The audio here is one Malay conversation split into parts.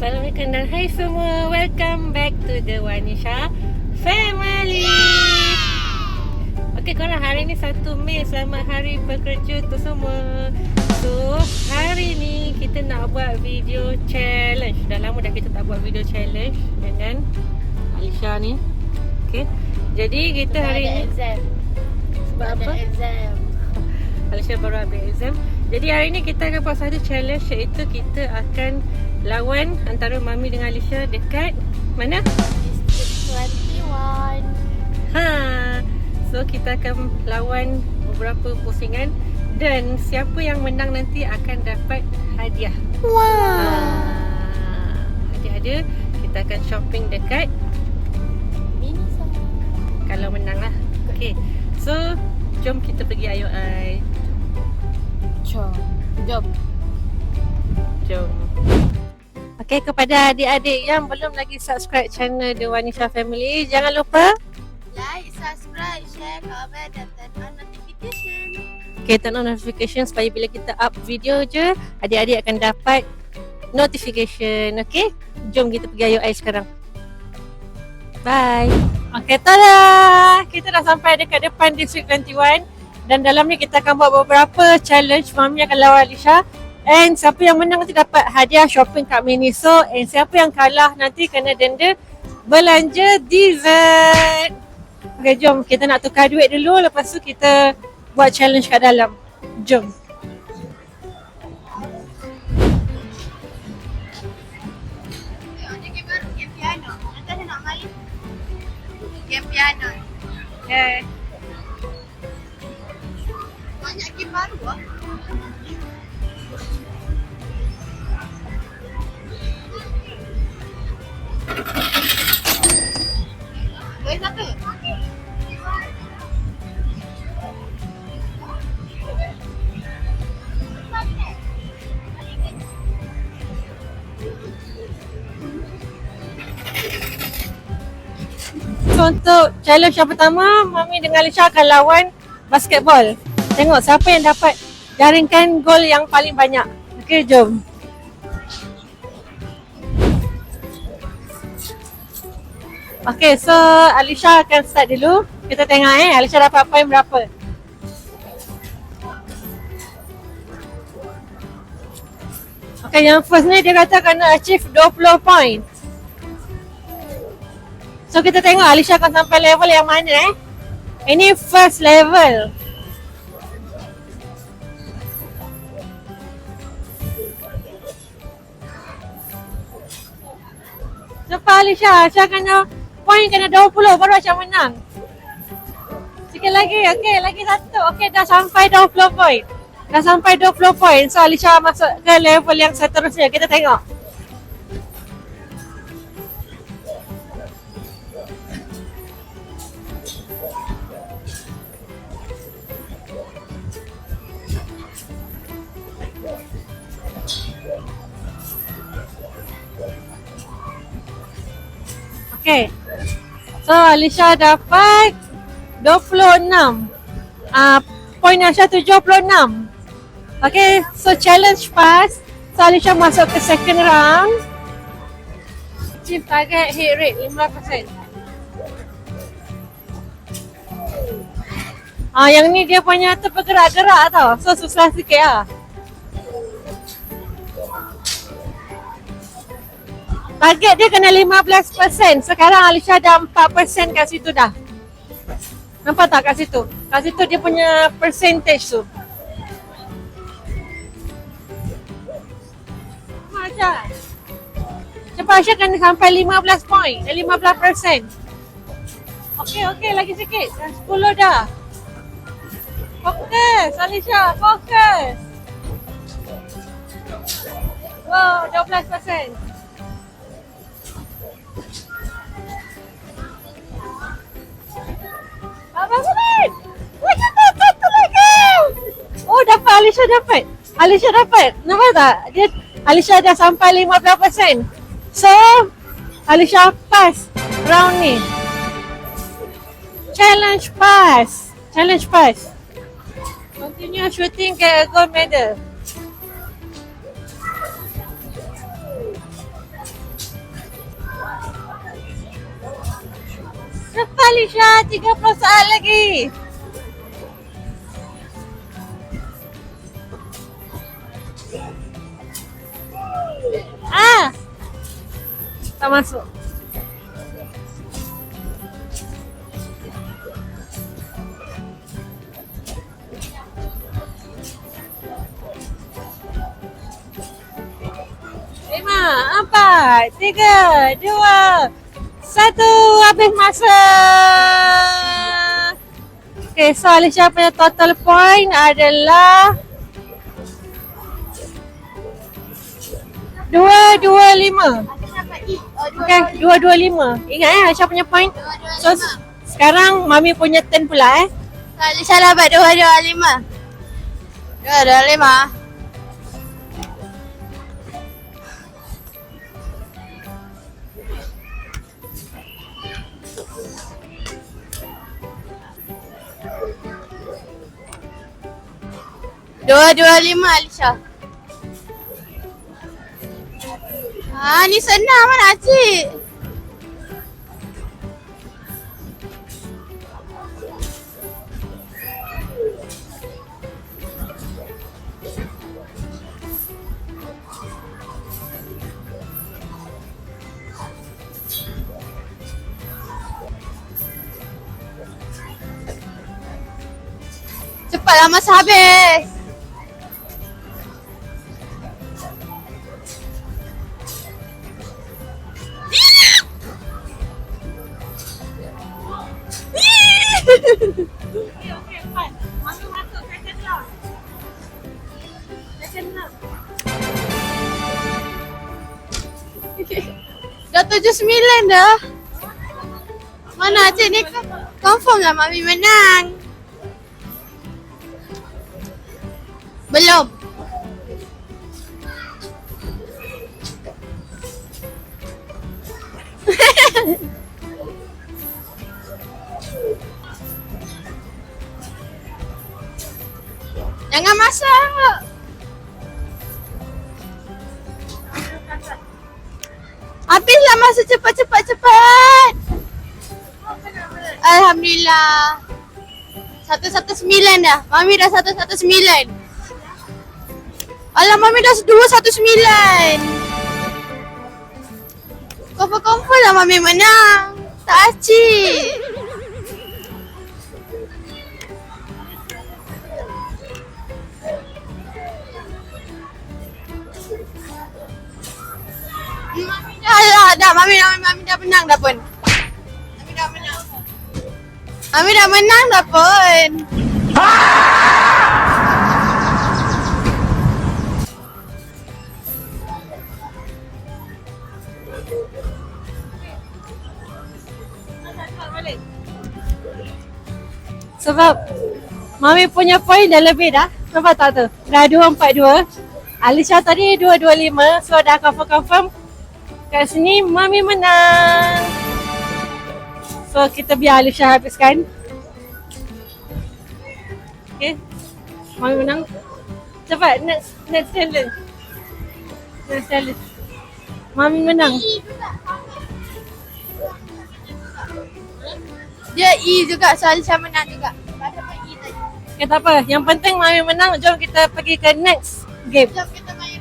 Assalamualaikum dan hai semua. Welcome back to the Wanisha family. Okay korang, hari ni 1 Mei. Selamat Hari Pekerja tu semua. So hari ni kita nak buat video challenge. Dah lama dah kita tak buat video challenge dengan Alisha ni. Okay, jadi kita hari ni exam. sebab apa? Exam. Alisha baru ambil exam. Jadi hari ni kita akan buat satu challenge, iaitu kita akan lawan antara Mami dengan Alisha dekat mana? District 21. So kita akan lawan beberapa pusingan dan siapa yang menang nanti akan dapat hadiah. Hadiah dia kita akan shopping dekat Minisa. kalau menang lah. Okay, so jom kita pergi ayo ai. Jom. Okay, kepada adik-adik yang belum lagi subscribe channel The Wanisha Family, jangan lupa Like, subscribe, share, comment dan turn on notification. okay, turn on notification supaya bila kita up video je, adik-adik akan dapat notification. Okay, jom kita pergi ayo ai sekarang. Bye. Okay, tada! Kita dah sampai dekat depan District 21 dan dalam ni kita akan buat beberapa challenge. Mami akan lawan Alisha. And siapa yang menang nanti dapat hadiah shopping kat Miniso. And siapa yang kalah nanti kena denda belanja dessert. Okay, jom kita nak tukar duit dulu. Lepas tu kita buat challenge kat dalam. Jom. Game piano. Nanti saya nak main game piano. Okay. Banyak game baru lah. Boleh satu? So untuk challenge yang pertama, Mami dengan Alisha akan lawan basketball. Tengok siapa yang dapat jaringkan gol yang paling banyak. Okay, jom. Okay, so Alisha akan start dulu. Kita tengok Alisha dapat poin berapa. Okay, yang first ni dia kata kena achieve 20 poin. So kita tengok Alisha akan sampai level yang mana Ini first level. Cepat Alisha kena poin kena 20 baru macam menang. Sikit lagi, okey, lagi satu. Okey, dah sampai 20 poin. Dah sampai 20 poin. So Alisha masuk ke level yang seterusnya. Kita tengok. Okay, so Alisha dapat 26. Poin Alisha 76. Okay, so challenge pass. So Alisha masuk ke second round. Achieve target hit rate 5%. Yang ni dia punya terbergerak-gerak tau. So susah sikit lah. Target dia kena 15%. Sekarang Alisha dah 4% kat situ dah. Nampak tak kat situ? Kat situ dia punya percentage tu. Macam cepat Alisha kena sampai 15 poin. 15%. Okey, lagi sikit. Dah 10 dah. Fokus Alisha, fokus. Wow, 12%. Abang Sulit! Satu lagi! Oh, dapat Alisha dapat. Nampak tak? Alisha dah sampai 15%. So, Alisha pass round ni. Challenge pass. Continue shooting get a gold medal. Alisha, 30 saat lagi. Tak masuk. Lima, empat, tiga, dua, satu. Habis masa. Okay, so Alisha punya total point adalah 225. Okay, 225. Ingat Aisyah punya point. So sekarang Mami punya turn pula Alisha dapat 225. 225. Dua lima Alisha. Ni senang mana cik? Cepatlah masa habis. Okay, fine. Mami masuk second lah. Second lah. Dah 79 dah. Mana cik ni confirm lah Mami menang. Belum. Jangan masak. Habislah masa cepat. Alhamdulillah. 119 dah. Mami dah 119. Alah, Mami dah 219. Confirm lah Mami menang. Tak acik. Mami dah menang dah pun. Mami dah menang dah pun. Sebab Mami punya point dah lebih dah. Nampak tak tu? Dah 242. Alisha tadi 225. So dah confirm. Kat sini Mami menang. So kita biar Alisha habiskan. Okay. Mami menang. Cepat next challenge. Next challenge. Mami menang. Dia E juga, so Alisha menang juga. Okay, tak apa. Yang penting Mami menang. Jom kita pergi ke next game. Jom kita main.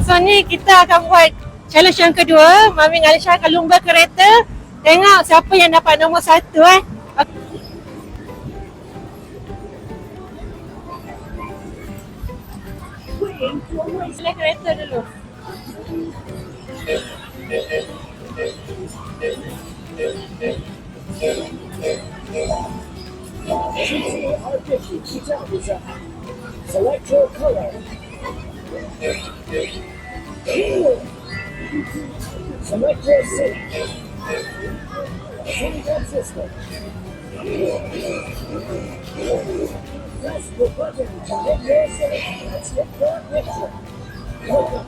So ni kita akan buat challenge yang kedua. Mami dengan Alisha akan lumba kereta. Tengok siapa yang dapat nombor 1 Sila kereta dulu. Select your color. Select your seat. Change that system. Press the button to make your selection. Let's get your picture. Welcome.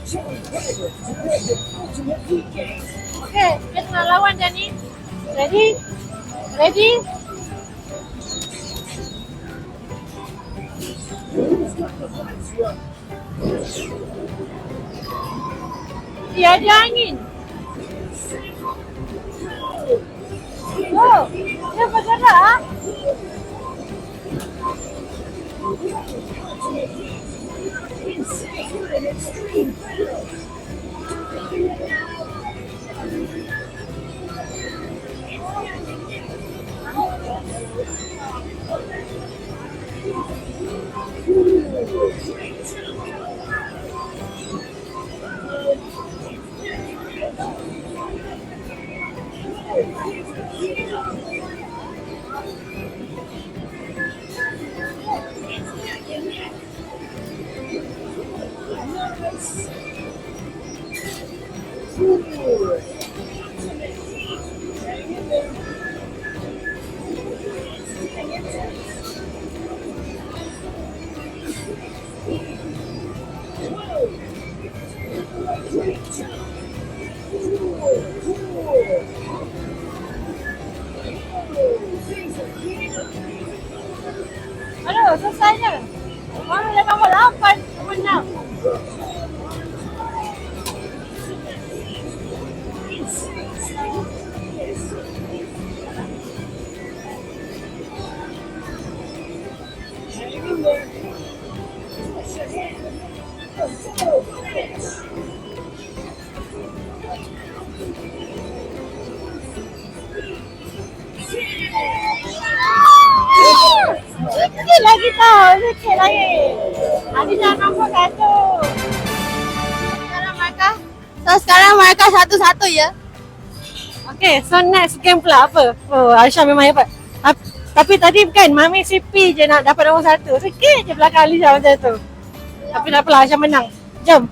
Change driver to play the ultimate weekend. Okay, kita nak lawan dah ni. Ready? Ready? Who's got the flash run? Dia ada angin. Oh, dia bergerak ah. Aduh, selesainya. Mana dah nombor 8, nombor 6. Sikit lagi tau, sikit lagi. Adina nombor 1. Sekarang mereka satu-satu ya. Okay, so next game pula apa? Oh, Alisha memang hebat. Tapi tadi kan Mami CP je nak dapat nombor 1. Sikit je belakang Alisha macam tu. Tapi tak apalah, Alisha menang. Jom.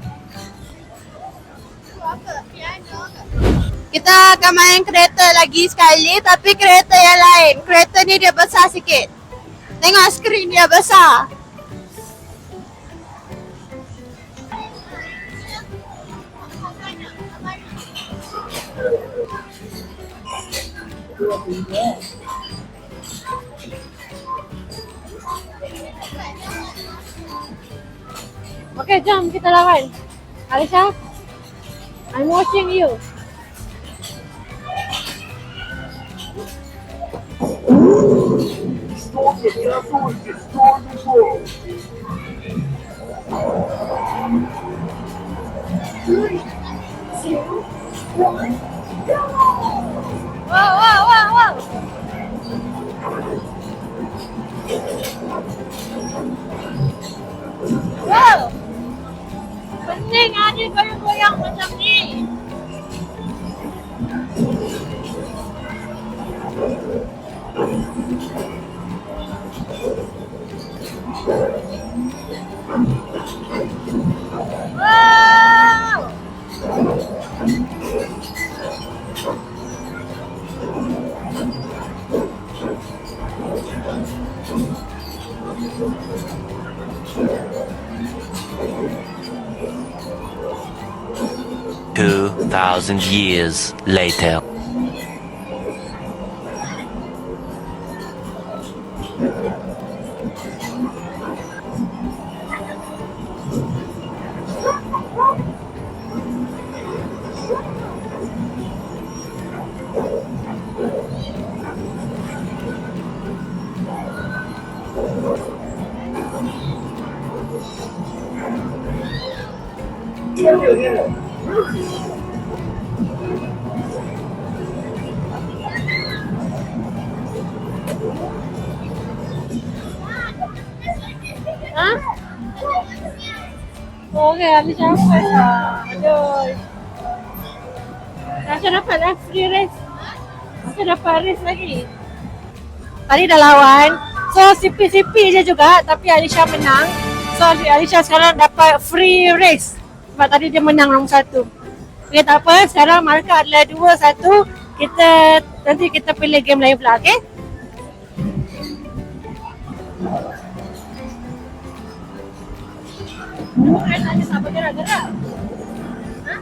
Kita akan main kereta lagi sekali, tapi kereta yang lain. Kereta ni dia besar sikit. Tengok skrin dia besar. Okay, jom kita lawan. Alisha, I'm watching you. Storm the castle and destroy the world. Three, two, one, go! Wow, wow, wow, wow. Wow. Pening ada goyang-goyang macam ni. Wow. 2,000 years later. Turn your head. Ha? Okay, Alisha dapat lah. Aduh. Alisha dapat lah free race. Alisha dapat race lagi. Tadi dah lawan. So CP-CP je juga, tapi Alisha menang. So Alisha sekarang dapat free race. Sebab tadi dia menang nombor 1. Okay, tak apa. Sekarang markah adalah 2-1. Nanti kita pilih game lain pula, okay? Kenapa kereta ni tak bergerak-gerak? Ha?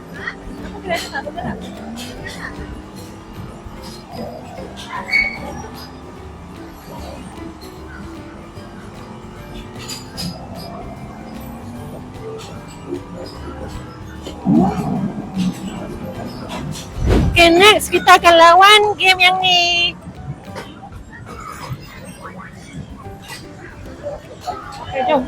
Kenapa kereta tak bergerak? Okay, next kita akan lawan game yang ni. Okay, jom.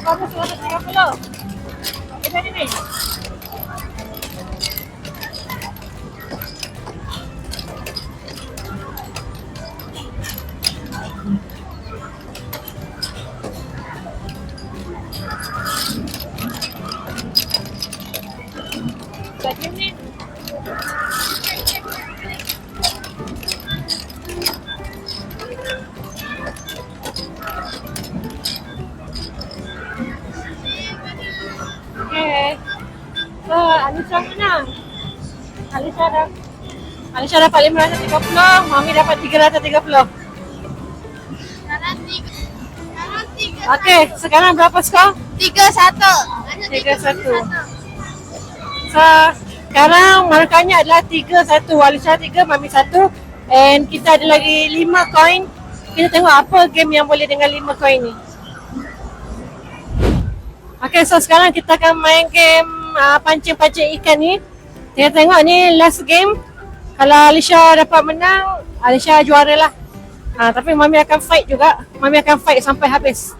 Berapa 130? Macam ni. Macam ni. Okay. So, Alisha menang. Alisha dapat 530, Mami dapat 330. Okay, sekarang berapa skor? 3-1. 3-1. So, sekarang markahnya adalah 3-1. Alisha 3, Mami 1. And kita ada lagi 5 koin. Kita tengok apa game yang boleh dengan 5 koin ni. Okay, so sekarang kita akan main game pancing-pancing ikan ni. Kita tengok ni last game. Kalau Alisha dapat menang, Alisha juara lah. Tapi Mami akan fight juga. Mami akan fight sampai habis.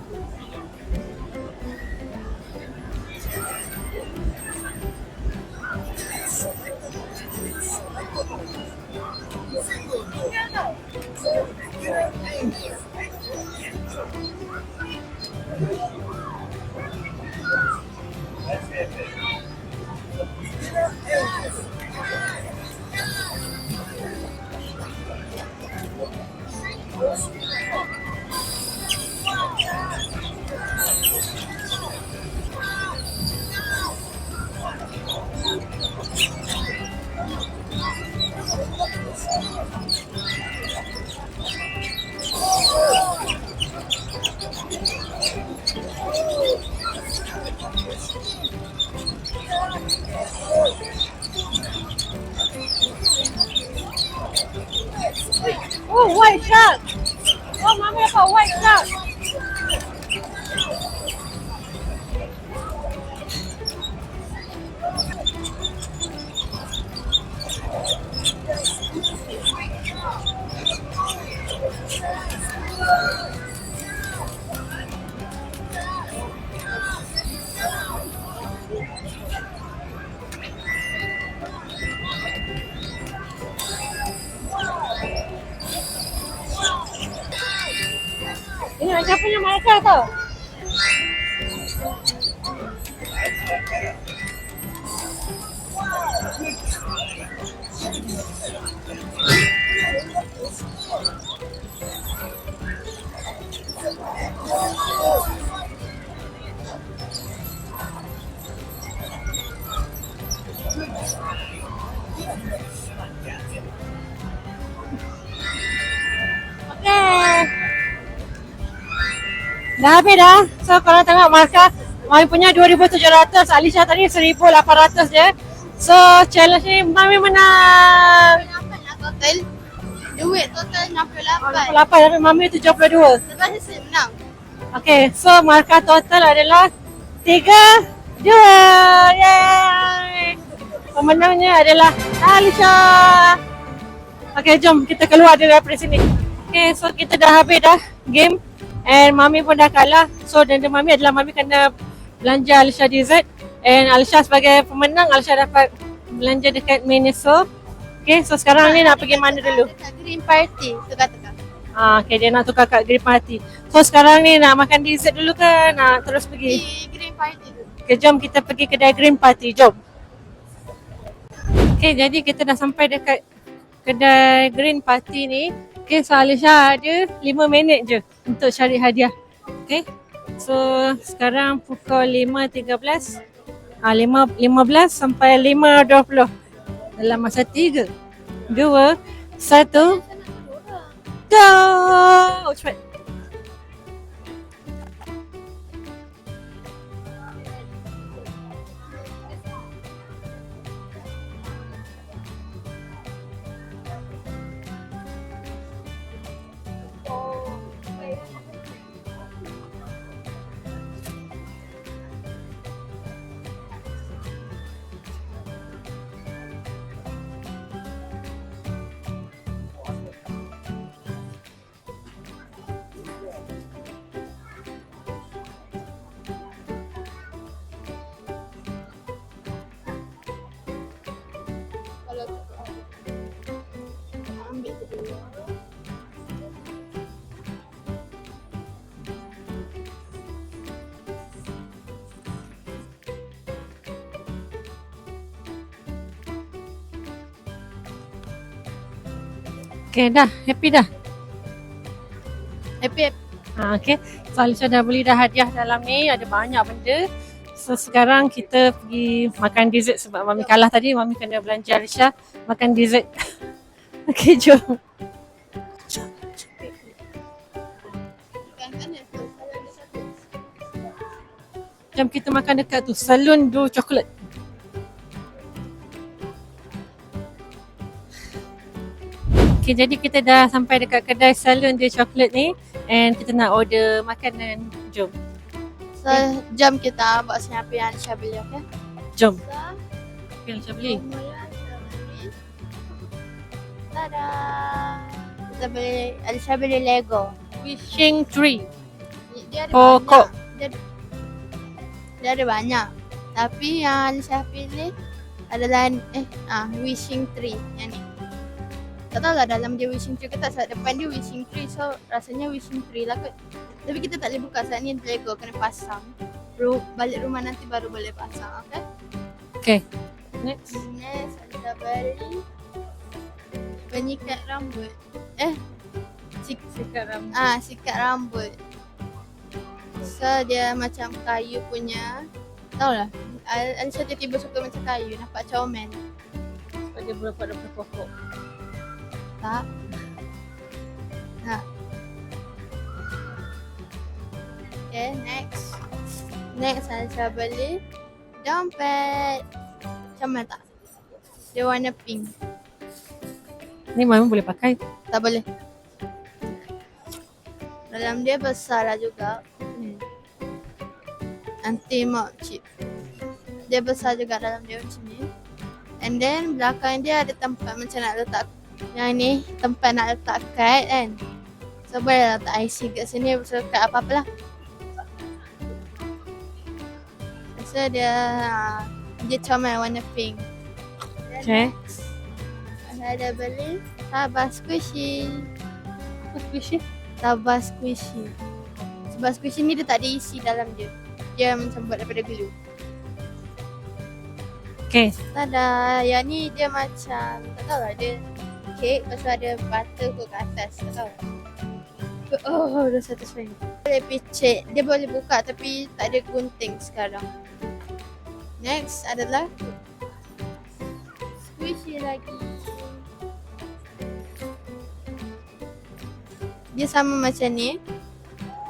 Oh, white shark. Oh, Mami dapat white shark. Ini macam punya markah tau. Dah habis dah. So kalau tengok markah, Mami punya 2,700, Alisha tadi 1,800 je. So challenge ni Mami menang. Berapa nak total? Duit total 68. 68 tapi Mami 72. Lepas ni saya menang. Okay, so markah total adalah 3-2. Yay! Pemenangnya adalah Alisha. Okay, jom kita keluar daripada sini. Okay, so kita dah habis dah game. And Mami pun dah kalah. So denda Mami adalah Mami kena belanja Alisha dessert. And Alisha sebagai pemenang, Alisha dapat belanja dekat Miniso. Okay, so sekarang ni nak pergi mana dulu? Dekat Green Party, Tengah-Tengah. Okay, dia nak tukar kat Green Party. So sekarang ni nak makan dessert dulu ke nak terus pergi? Di Green Party tu. Okay, jom kita pergi kedai Green Party. Jom. Okay, jadi kita dah sampai dekat kedai Green Party ni. Okay, so Alisha ada 5 minit je untuk cari hadiah. Okay, so sekarang pukul 5.13. 15 sampai 5.20 dalam masa 3, 2, 1, go! Cepat. Okay, dah. Happy dah? Happy. Okay. So, Alisha dah beli dah hadiah dalam ni. Ada banyak benda. So, sekarang kita pergi makan dessert sebab Mami kalah tadi. Mami kena belanja Alisha makan dessert. Okay, jom. Jom kita makan dekat tu. Salon Do Chocolate. Okay, jadi kita dah sampai dekat kedai Salon Do Chocolate ni. And kita nak order makanan. Jom. So, jom kita buat snappi yang Alisha beli, okay? Jom. So, Okay, Alisha beli. tada! Alisha beli Lego. Wishing Tree. Dia ada Pokok. banyak. Dia ada banyak. Tapi yang Alisha pilih adalah Wishing Tree yang ni. Tak tahu lah dalam dia Wishing Tree ke tak, sebab depan dia Wishing Tree, so rasanya Wishing Tree lah kot. Tapi kita tak boleh buka sebab ni Lego, kena pasang. Balik rumah nanti baru boleh pasang, okay? Okay. Next. Next, Alisha beli penyikat rambut. Sikat rambut. Sikat rambut. So dia macam kayu punya. Tahu lah. Alisha tiba-tiba suka macam kayu. Nampak comel. So, dia berapa daripada pokok. Tak. Okay, next. Next Alisha beli dompet. Comel tak? Dia warna pink. Ni Mami boleh pakai. Tak boleh. Dalam dia besar lah juga. Anti mop chip. Dia besar juga dalam dia macam ni. And then belakang dia ada tempat macam nak letak yang ni, tempat nak letak kad kan. So boleh letak IC kat sini, so kad apa-apa lah. So dia comel warna pink. Okay. Saya ada beli tabah squishy. Apa squishy? Tabah squishy. Sebab squishy ni dia tak ada isi dalam dia. Dia macam buat daripada glue. Okay. Tada, yang ni dia macam, tak tahu lah, dia kek, lepas tu ada butter kot kat atas, tak tahu. Oh, dah satisfying. Boleh picit, dia boleh buka tapi tak ada gunting sekarang. Next adalah squishy lagi. Dia sama macam ni,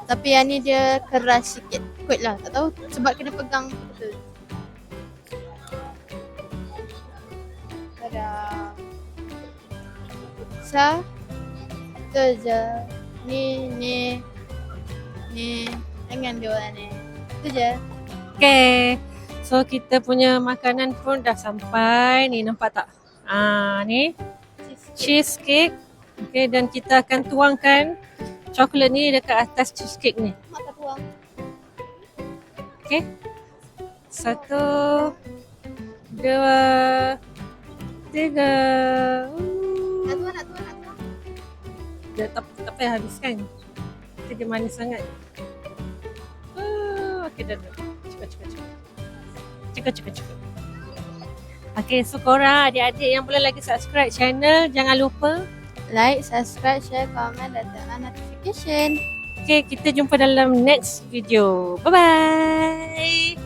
tapi yang ni dia keras sikit. Kuat lah, tak tahu sebab kena pegang betul. Tada. So, tu je. Ni. Dengan dua ni. Tu je. Okay. So kita punya makanan pun dah sampai. Ni nampak tak? Ni cheesecake. Okay, dan kita akan tuangkan coklat ni dekat atas cheesecake ni. Mak tak tuang. Okay. 1, 2, 3. Nak tuang. Dia tak payah habiskan. Dia manis sangat. Okay, dah. Cukup. Okay, so korang adik-adik yang belum lagi subscribe channel, jangan lupa Like, subscribe, share, komen dan tekan notification. Okay, kita jumpa dalam next video. Bye-bye.